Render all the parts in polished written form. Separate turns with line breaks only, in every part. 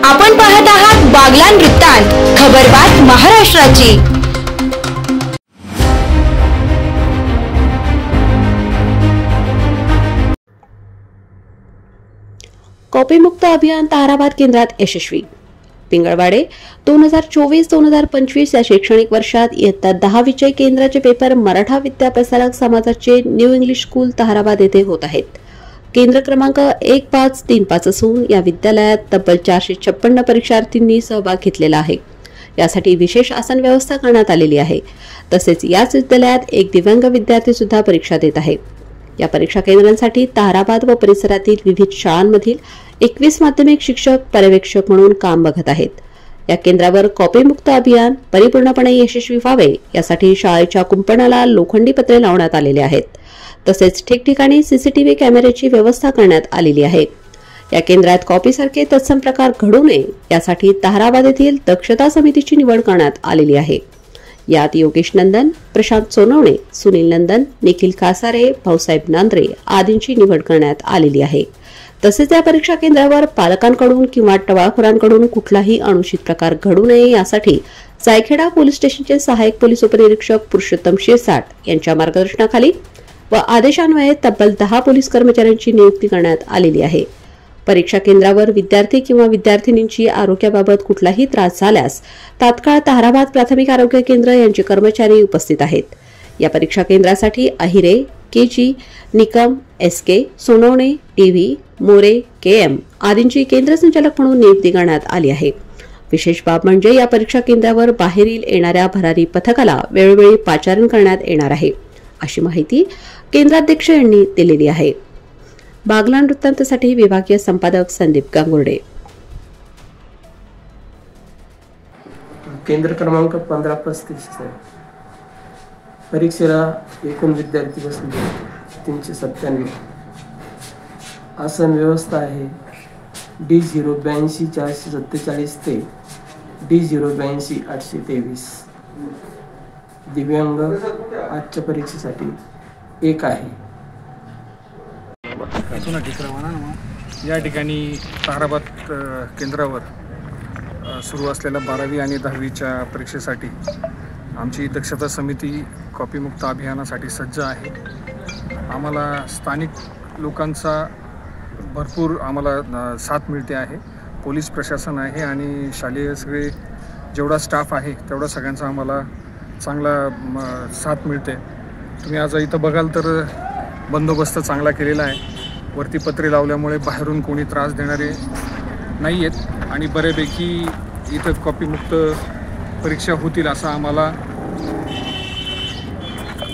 आपण पाहत आहात बागलाण वृत्तांत, खबरबात महाराष्ट्राची।
कॉपीमुक्त अभियान ताहराबाद केंद्रात यशस्वी। पिंगळवाडे 2024-2025 या शैक्षणिक वर्षात इयत्ता 10 विषय केंद्राचे पेपर मराठा विद्याप्रसारक समाजाचे न्यू इंग्लिश स्कूल ताहराबाद येथे होत आहेत। केंद्र क्रमांक 1535 असून या विद्यालयात तब्बल 456 परीक्षार्थींनी सहभाग घेतलेला आहे। यासाठी विशेष आसन व्यवस्था करण्यात आलेली आहे। तसेच याच विद्यालयात एक दिव्यांग विद्यार्थी सुद्धा परीक्षा देत आहे। या परीक्षा केंद्रांसाठी ताहराबाद व परिसरातील विविध शाळांमधील 21 माध्यमिक शिक्षक पर्यवेक्षक म्हणून काम बघत आहेत। या केंद्रावर कॉपीमुक्त अभियान परिपूर्णपणे यशस्वी व्हावे यासाठी शाळेच्या कुंपणाला लोखंडी पत्रे लावण्यात आलेले आहेत। तसेच ठिकठिकाणी सीसीटीव्ही कॅमेऱ्याची व्यवस्था करण्यात आलेली आहे। या केंद्रात कॉपीसारखे तत्सम प्रकार घडू नये यासाठी ताहराबाद येथील दक्षता समितीची निवड करण्यात आलेली आहे। यात योगेश नंदन, प्रशांत सोनवणे, सुनील नंदन, निखिल कासारे, भाऊसाहेब नांद्रे आदींची निवड करण्यात आलेली आहे। तसेच या परीक्षा केंद्रावर पालकांकडून किंवा टवाळखोरांकडून कुठलाही अनुचित प्रकार घडू नये यासाठी जायखेडा पोलीस स्टेशनचे सहाय्यक पोलीस उपनिरीक्षक पुरुषोत्तम शिरसाट यांच्या मार्गदर्शनाखाली व आदेशान्वये तब्बल 10 पोलीस कर्मचाऱ्यांची नियुक्ती करण्यात आलेली आहे। परीक्षा केंद्रावर विद्यार्थी किंवा विद्यार्थिनींची आरोग्याबाबत कुठलाही त्रास झाल्यास तात्काळ ताहराबाद प्राथमिक आरोग्य केंद्र यांचे कर्मचारी उपस्थित आहेत। या परीक्षा केंद्रासाठी Ahire, KG, Nikam, SK, Sonawane, TV, More, KM आदींची केंद्र संचालक म्हणून नियुक्ती करण्यात आली आहे। विशेष बाब म्हणजे या परीक्षा केंद्रावर बाहेरील येणाऱ्या भरारी पथकाला वेळोवेळी पाचारण करण्यात येणार आहे, अशी माहिती केंद्राध्यक्ष यांनी दिलेली आहे। बागलाण वृत्तांतसाठी विभागीय संपादक संदीप गांगुर्डे।
केंद्र क्रमांक 1535 आहे। परीक्षेला एकूण विद्यार्थी बसले 397। आसन व्यवस्था आहे D082447 ते D082823। दिव्यांग आजच्या परीक्षेसाठी एक आहे।
या ठिकाणी ताहराबाद केंद्रावर सुरू असलेल्या 12वी आणि 10वीच्या परीक्षेसाठी आमची दक्षता समिती कॉपीमुक्त अभियानासाठी सज्ज आहे। आम्हाला स्थानिक लोकांचा भरपूर साथ मिळते आहे। पोलीस प्रशासन आहे आणि शालेय सगळे जेवढा स्टाफ आहे तेवढा सगळ्यांचा आम्हाला चांगला साथ मिळते। तुम्ही आज इथं बघाल तर बंदोबस्त चांगला केलेला आहे। वरती पत्रे लावल्यामुळे बाहेरून कोणी त्रास देणारे नाही आहेत आणि बऱ्यापैकी इथं कॉपीमुक्त परीक्षा होतील असं आम्हाला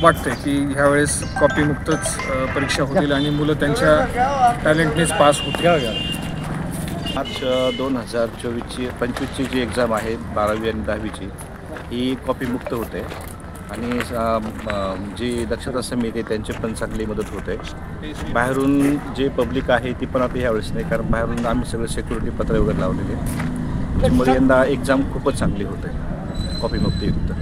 वाटतंय की ह्यावेळेस कॉपीमुक्तच परीक्षा होतील आणि मुलं त्यांच्या टॅलेंटनेच पास होतील।
मार्च 2024-25ची जी एक्झाम आहे 12वी आणि 10वीची ही कॉपीमुक्त होते आणि जी दक्षता समिती त्यांची पण चांगली मदत होते। बाहेरून जे पब्लिक आहे ती पण आता ह्यावेळेस नाही, कारण बाहेरून आम्ही सगळे सिक्युरिटी पत्रे वगैरे लावलेले, त्यामुळे यंदा एक्झाम खूपच चांगली होते कॉपीमुक्तयुक्त।